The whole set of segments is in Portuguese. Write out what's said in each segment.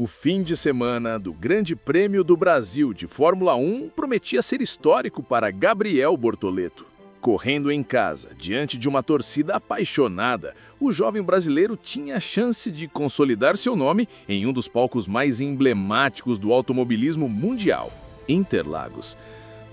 O fim de semana do Grande Prêmio do Brasil de Fórmula 1 prometia ser histórico para Gabriel Bortoleto. Correndo em casa, diante de uma torcida apaixonada, o jovem brasileiro tinha a chance de consolidar seu nome em um dos palcos mais emblemáticos do automobilismo mundial, Interlagos.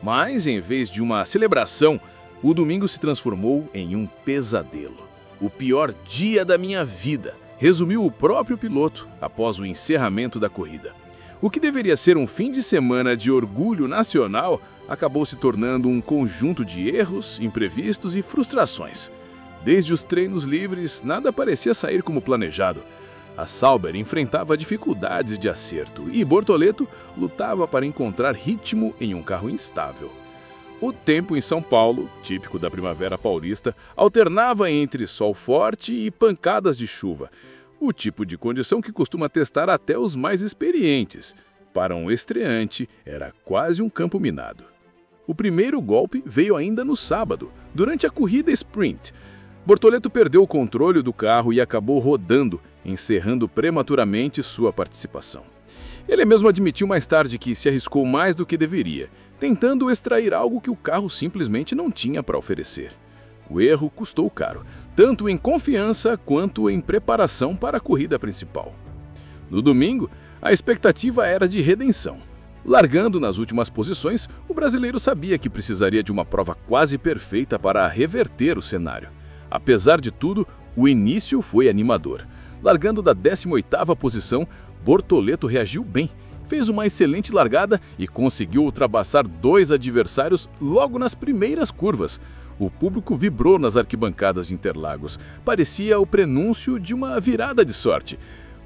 Mas, em vez de uma celebração, o domingo se transformou em um pesadelo. O pior dia da minha vida, resumiu o próprio piloto após o encerramento da corrida. O que deveria ser um fim de semana de orgulho nacional acabou se tornando um conjunto de erros, imprevistos e frustrações. Desde os treinos livres, nada parecia sair como planejado. A Sauber enfrentava dificuldades de acerto e Bortoleto lutava para encontrar ritmo em um carro instável. O tempo em São Paulo, típico da primavera paulista, alternava entre sol forte e pancadas de chuva, o tipo de condição que costuma testar até os mais experientes. Para um estreante, era quase um campo minado. O primeiro golpe veio ainda no sábado, durante a corrida sprint. Bortoleto perdeu o controle do carro e acabou rodando, encerrando prematuramente sua participação. Ele mesmo admitiu mais tarde que se arriscou mais do que deveria, tentando extrair algo que o carro simplesmente não tinha para oferecer. O erro custou caro, tanto em confiança quanto em preparação para a corrida principal. No domingo, a expectativa era de redenção. Largando nas últimas posições, o brasileiro sabia que precisaria de uma prova quase perfeita para reverter o cenário. Apesar de tudo, o início foi animador. Largando da 18ª posição, Bortoleto reagiu bem, fez uma excelente largada e conseguiu ultrapassar dois adversários logo nas primeiras curvas. O público vibrou nas arquibancadas de Interlagos. Parecia o prenúncio de uma virada de sorte.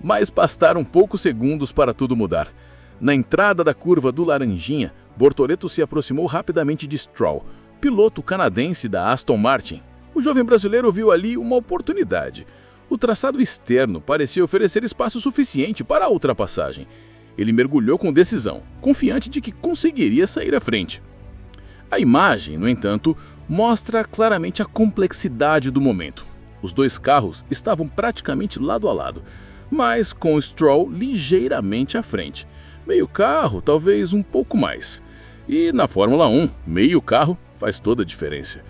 Mas bastaram poucos segundos para tudo mudar. Na entrada da curva do Laranjinha, Bortoleto se aproximou rapidamente de Stroll, piloto canadense da Aston Martin. O jovem brasileiro viu ali uma oportunidade. O traçado externo parecia oferecer espaço suficiente para a ultrapassagem. Ele mergulhou com decisão, confiante de que conseguiria sair à frente. A imagem, no entanto, mostra claramente a complexidade do momento. Os dois carros estavam praticamente lado a lado, mas com Stroll ligeiramente à frente. Meio carro, talvez um pouco mais. E na Fórmula 1, meio carro faz toda a diferença.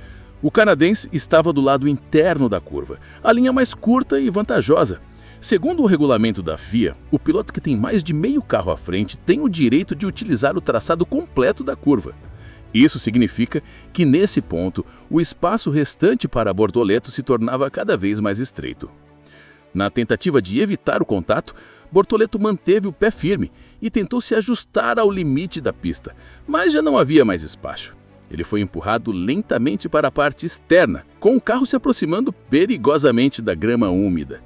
O canadense estava do lado interno da curva, a linha mais curta e vantajosa. Segundo o regulamento da FIA, o piloto que tem mais de meio carro à frente tem o direito de utilizar o traçado completo da curva. Isso significa que, nesse ponto, o espaço restante para Bortoleto se tornava cada vez mais estreito. Na tentativa de evitar o contato, Bortoleto manteve o pé firme e tentou se ajustar ao limite da pista, mas já não havia mais espaço. Ele foi empurrado lentamente para a parte externa, com o carro se aproximando perigosamente da grama úmida.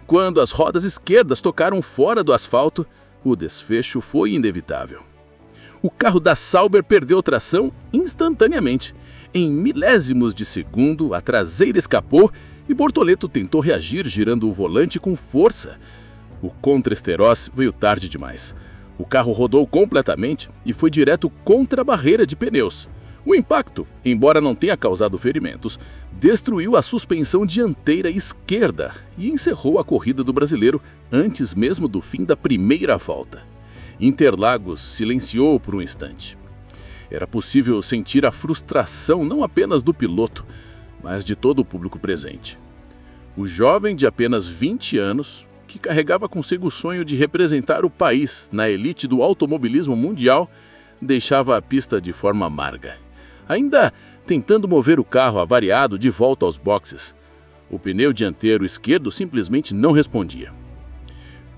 Quando as rodas esquerdas tocaram fora do asfalto, o desfecho foi inevitável. O carro da Sauber perdeu tração instantaneamente. Em milésimos de segundo, a traseira escapou e Bortoleto tentou reagir girando o volante com força. O contra-esteroz veio tarde demais. O carro rodou completamente e foi direto contra a barreira de pneus. O impacto, embora não tenha causado ferimentos, destruiu a suspensão dianteira esquerda e encerrou a corrida do brasileiro antes mesmo do fim da primeira volta. Interlagos silenciou por um instante. Era possível sentir a frustração não apenas do piloto, mas de todo o público presente. O jovem de apenas 20 anos, que carregava consigo o sonho de representar o país na elite do automobilismo mundial, deixava a pista de forma amarga. Ainda tentando mover o carro avariado de volta aos boxes. O pneu dianteiro esquerdo simplesmente não respondia.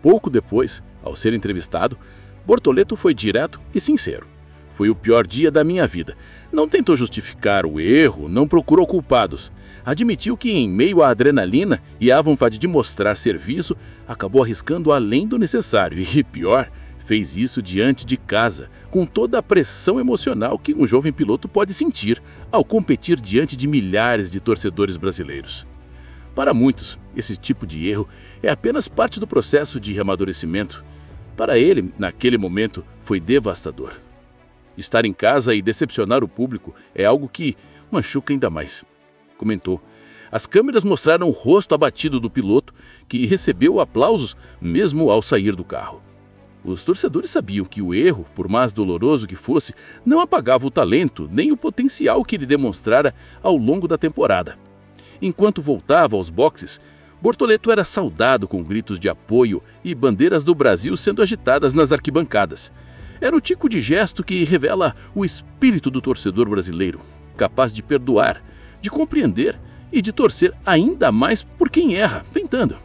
Pouco depois, ao ser entrevistado, Bortoleto foi direto e sincero. Foi o pior dia da minha vida. Não tentou justificar o erro, não procurou culpados. Admitiu que, em meio à adrenalina e à vontade de mostrar serviço, acabou arriscando além do necessário e, pior, fez isso diante de casa, com toda a pressão emocional que um jovem piloto pode sentir ao competir diante de milhares de torcedores brasileiros. Para muitos, esse tipo de erro é apenas parte do processo de amadurecimento. Para ele, naquele momento, foi devastador. Estar em casa e decepcionar o público é algo que machuca ainda mais, comentou. As câmeras mostraram o rosto abatido do piloto, que recebeu aplausos mesmo ao sair do carro. Os torcedores sabiam que o erro, por mais doloroso que fosse, não apagava o talento nem o potencial que ele demonstrara ao longo da temporada. Enquanto voltava aos boxes, Bortoleto era saudado com gritos de apoio e bandeiras do Brasil sendo agitadas nas arquibancadas. Era o tipo de gesto que revela o espírito do torcedor brasileiro, capaz de perdoar, de compreender e de torcer ainda mais por quem erra, tentando.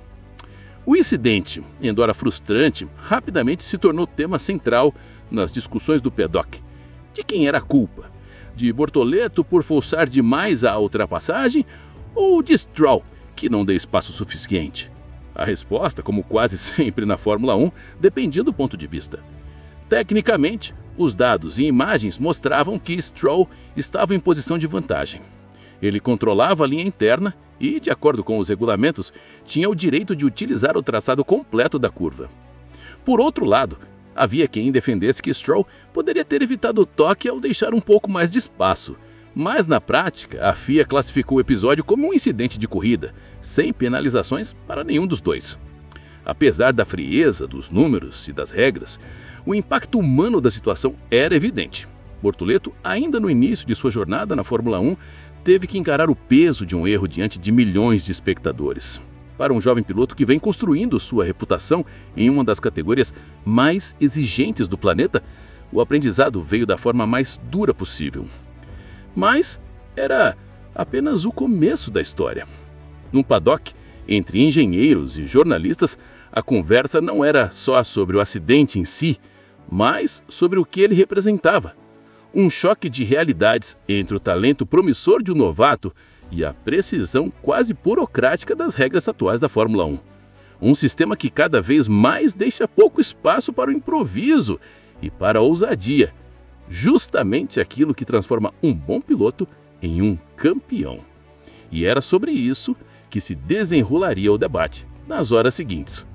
O incidente, embora frustrante, rapidamente se tornou tema central nas discussões do paddock. De quem era a culpa? De Bortoleto por forçar demais a ultrapassagem ou de Stroll, que não deu espaço suficiente? A resposta, como quase sempre na Fórmula 1, dependia do ponto de vista. Tecnicamente, os dados e imagens mostravam que Stroll estava em posição de vantagem. Ele controlava a linha interna e, de acordo com os regulamentos, tinha o direito de utilizar o traçado completo da curva. Por outro lado, havia quem defendesse que Stroll poderia ter evitado o toque ao deixar um pouco mais de espaço. Mas, na prática, a FIA classificou o episódio como um incidente de corrida, sem penalizações para nenhum dos dois. Apesar da frieza dos números e das regras, o impacto humano da situação era evidente. Bortoleto, ainda no início de sua jornada na Fórmula 1, teve que encarar o peso de um erro diante de milhões de espectadores. Para um jovem piloto que vem construindo sua reputação em uma das categorias mais exigentes do planeta, o aprendizado veio da forma mais dura possível. Mas era apenas o começo da história. No paddock, entre engenheiros e jornalistas, a conversa não era só sobre o acidente em si, mas sobre o que ele representava. Um choque de realidades entre o talento promissor de um novato e a precisão quase burocrática das regras atuais da Fórmula 1. Um sistema que cada vez mais deixa pouco espaço para o improviso e para a ousadia, justamente aquilo que transforma um bom piloto em um campeão. E era sobre isso que se desenrolaria o debate nas horas seguintes.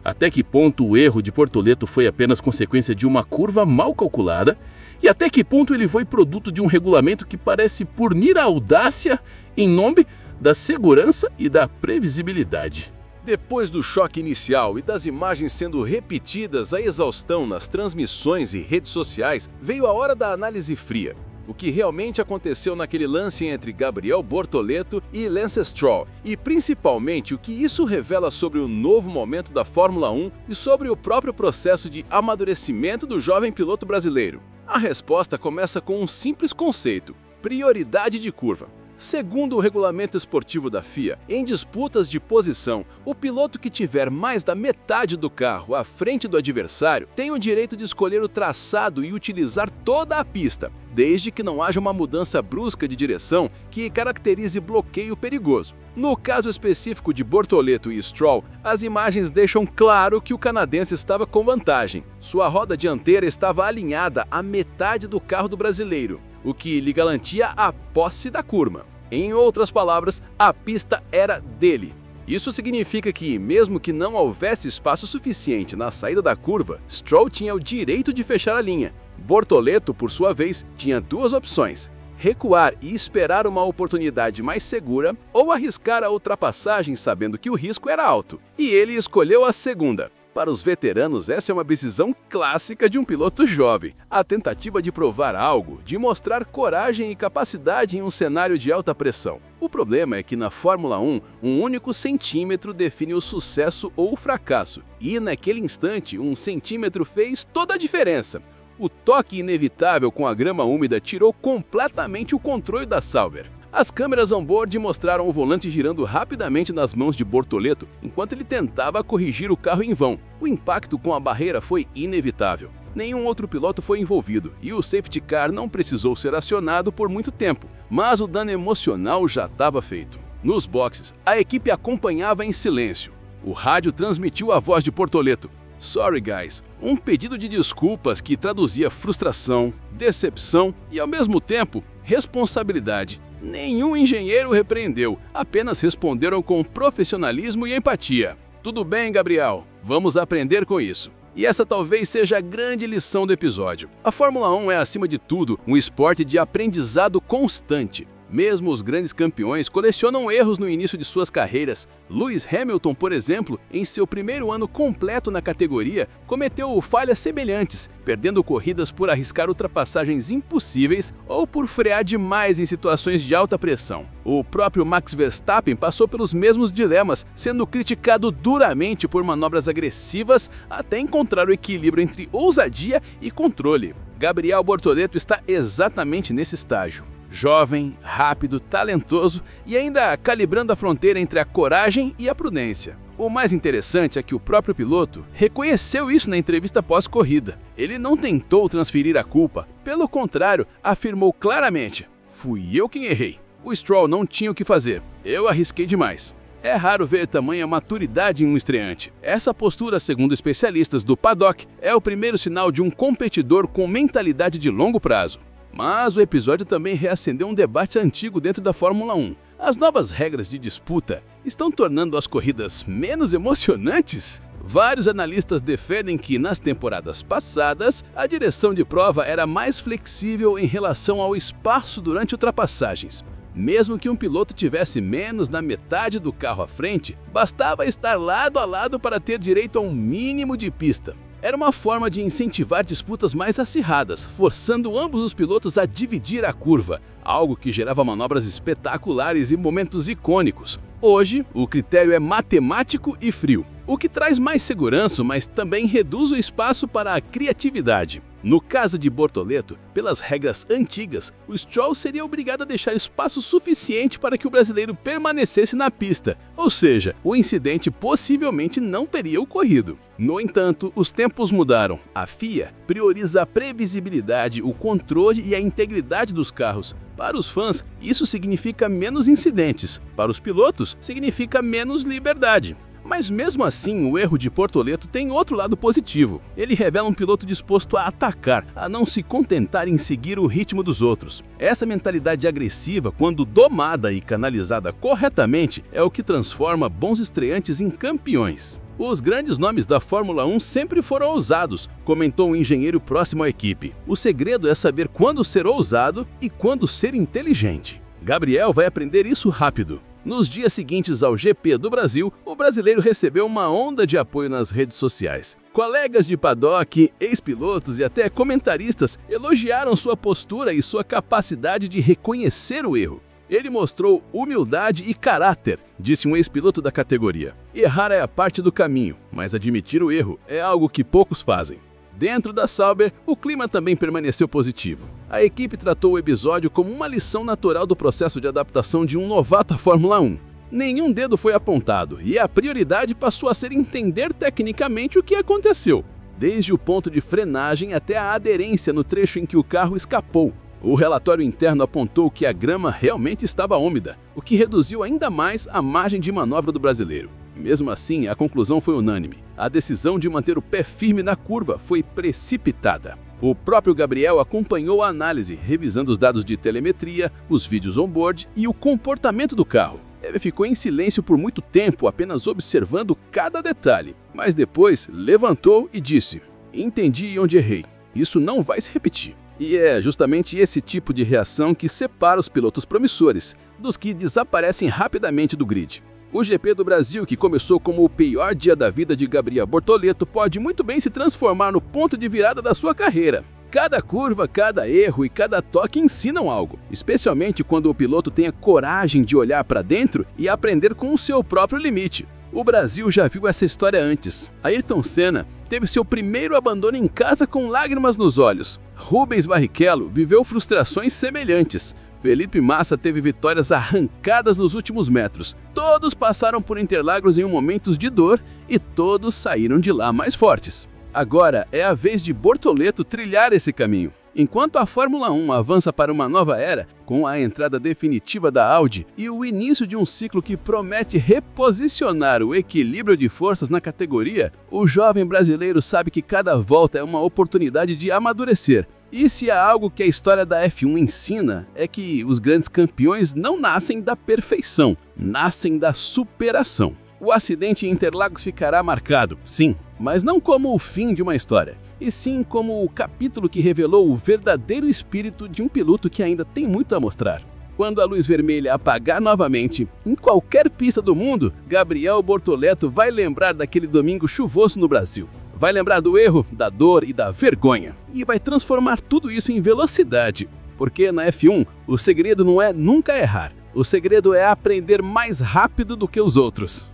Até que ponto o erro de Bortoleto foi apenas consequência de uma curva mal calculada e até que ponto ele foi produto de um regulamento que parece punir a audácia em nome da segurança e da previsibilidade. Depois do choque inicial e das imagens sendo repetidas à exaustão nas transmissões e redes sociais, veio a hora da análise fria. O que realmente aconteceu naquele lance entre Gabriel Bortoleto e Lance Stroll, e principalmente o que isso revela sobre o novo momento da Fórmula 1 e sobre o próprio processo de amadurecimento do jovem piloto brasileiro. A resposta começa com um simples conceito: prioridade de curva. Segundo o regulamento esportivo da FIA, em disputas de posição, o piloto que tiver mais da metade do carro à frente do adversário tem o direito de escolher o traçado e utilizar toda a pista, desde que não haja uma mudança brusca de direção que caracterize bloqueio perigoso. No caso específico de Bortoleto e Stroll, as imagens deixam claro que o canadense estava com vantagem. Sua roda dianteira estava alinhada à metade do carro do brasileiro, o que lhe garantia a posse da curva. Em outras palavras, a pista era dele. Isso significa que, mesmo que não houvesse espaço suficiente na saída da curva, Stroll tinha o direito de fechar a linha. Bortoleto, por sua vez, tinha duas opções: recuar e esperar uma oportunidade mais segura ou arriscar a ultrapassagem sabendo que o risco era alto. E ele escolheu a segunda. Para os veteranos, essa é uma decisão clássica de um piloto jovem. A tentativa de provar algo, de mostrar coragem e capacidade em um cenário de alta pressão. O problema é que na Fórmula 1, um único centímetro define o sucesso ou o fracasso. E naquele instante, um centímetro fez toda a diferença. O toque inevitável com a grama úmida tirou completamente o controle da Sauber. As câmeras on-board mostraram o volante girando rapidamente nas mãos de Bortoleto enquanto ele tentava corrigir o carro em vão. O impacto com a barreira foi inevitável. Nenhum outro piloto foi envolvido e o safety car não precisou ser acionado por muito tempo, mas o dano emocional já estava feito. Nos boxes, a equipe acompanhava em silêncio. O rádio transmitiu a voz de Bortoleto: "Sorry guys", um pedido de desculpas que traduzia frustração, decepção e, ao mesmo tempo, responsabilidade. Nenhum engenheiro repreendeu, apenas responderam com profissionalismo e empatia. "Tudo bem, Gabriel, vamos aprender com isso." E essa talvez seja a grande lição do episódio. A Fórmula 1 é, acima de tudo, um esporte de aprendizado constante. Mesmo os grandes campeões colecionam erros no início de suas carreiras. Lewis Hamilton, por exemplo, em seu primeiro ano completo na categoria, cometeu falhas semelhantes, perdendo corridas por arriscar ultrapassagens impossíveis ou por frear demais em situações de alta pressão. O próprio Max Verstappen passou pelos mesmos dilemas, sendo criticado duramente por manobras agressivas até encontrar o equilíbrio entre ousadia e controle. Gabriel Bortoleto está exatamente nesse estágio. Jovem, rápido, talentoso e ainda calibrando a fronteira entre a coragem e a prudência. O mais interessante é que o próprio piloto reconheceu isso na entrevista pós-corrida. Ele não tentou transferir a culpa, pelo contrário, afirmou claramente: "Fui eu quem errei. O Stroll não tinha o que fazer. Eu arrisquei demais." É raro ver tamanha maturidade em um estreante. Essa postura, segundo especialistas do paddock, é o primeiro sinal de um competidor com mentalidade de longo prazo. Mas o episódio também reacendeu um debate antigo dentro da Fórmula 1. As novas regras de disputa estão tornando as corridas menos emocionantes? Vários analistas defendem que, nas temporadas passadas, a direção de prova era mais flexível em relação ao espaço durante ultrapassagens. Mesmo que um piloto tivesse menos da metade do carro à frente, bastava estar lado a lado para ter direito a um mínimo de pista. Era uma forma de incentivar disputas mais acirradas, forçando ambos os pilotos a dividir a curva, algo que gerava manobras espetaculares e momentos icônicos. Hoje, o critério é matemático e frio, o que traz mais segurança, mas também reduz o espaço para a criatividade. No caso de Bortoleto, pelas regras antigas, o Stroll seria obrigado a deixar espaço suficiente para que o brasileiro permanecesse na pista, ou seja, o incidente possivelmente não teria ocorrido. No entanto, os tempos mudaram. A FIA prioriza a previsibilidade, o controle e a integridade dos carros. Para os fãs, isso significa menos incidentes. Para os pilotos, significa menos liberdade. Mas mesmo assim, o erro de Bortoleto tem outro lado positivo. Ele revela um piloto disposto a atacar, a não se contentar em seguir o ritmo dos outros. Essa mentalidade agressiva, quando domada e canalizada corretamente, é o que transforma bons estreantes em campeões. Os grandes nomes da Fórmula 1 sempre foram ousados, comentou um engenheiro próximo à equipe. O segredo é saber quando ser ousado e quando ser inteligente. Gabriel vai aprender isso rápido. Nos dias seguintes ao GP do Brasil, o brasileiro recebeu uma onda de apoio nas redes sociais. Colegas de paddock, ex-pilotos e até comentaristas elogiaram sua postura e sua capacidade de reconhecer o erro. Ele mostrou humildade e caráter, disse um ex-piloto da categoria. Errar é a parte do caminho, mas admitir o erro é algo que poucos fazem. Dentro da Sauber, o clima também permaneceu positivo. A equipe tratou o episódio como uma lição natural do processo de adaptação de um novato à Fórmula 1. Nenhum dedo foi apontado e a prioridade passou a ser entender tecnicamente o que aconteceu, desde o ponto de frenagem até a aderência no trecho em que o carro escapou. O relatório interno apontou que a grama realmente estava úmida, o que reduziu ainda mais a margem de manobra do brasileiro. Mesmo assim, a conclusão foi unânime. A decisão de manter o pé firme na curva foi precipitada. O próprio Gabriel acompanhou a análise, revisando os dados de telemetria, os vídeos on-board e o comportamento do carro. Ele ficou em silêncio por muito tempo, apenas observando cada detalhe. Mas depois levantou e disse: "Entendi onde errei. Isso não vai se repetir." E é justamente esse tipo de reação que separa os pilotos promissores dos que desaparecem rapidamente do grid. O GP do Brasil, que começou como o pior dia da vida de Gabriel Bortoleto, pode muito bem se transformar no ponto de virada da sua carreira. Cada curva, cada erro e cada toque ensinam algo, especialmente quando o piloto tem a coragem de olhar para dentro e aprender com o seu próprio limite. O Brasil já viu essa história antes. Ayrton Senna teve seu primeiro abandono em casa com lágrimas nos olhos. Rubens Barrichello viveu frustrações semelhantes. Felipe Massa teve vitórias arrancadas nos últimos metros. Todos passaram por Interlagos em momentos de dor e todos saíram de lá mais fortes. Agora é a vez de Bortoleto trilhar esse caminho. Enquanto a Fórmula 1 avança para uma nova era, com a entrada definitiva da Audi e o início de um ciclo que promete reposicionar o equilíbrio de forças na categoria, o jovem brasileiro sabe que cada volta é uma oportunidade de amadurecer. E se há algo que a história da F1 ensina, é que os grandes campeões não nascem da perfeição, nascem da superação. O acidente em Interlagos ficará marcado, sim, mas não como o fim de uma história, e sim como o capítulo que revelou o verdadeiro espírito de um piloto que ainda tem muito a mostrar. Quando a luz vermelha apagar novamente, em qualquer pista do mundo, Gabriel Bortoleto vai lembrar daquele domingo chuvoso no Brasil. Vai lembrar do erro, da dor e da vergonha. E vai transformar tudo isso em velocidade. Porque na F1, o segredo não é nunca errar. O segredo é aprender mais rápido do que os outros.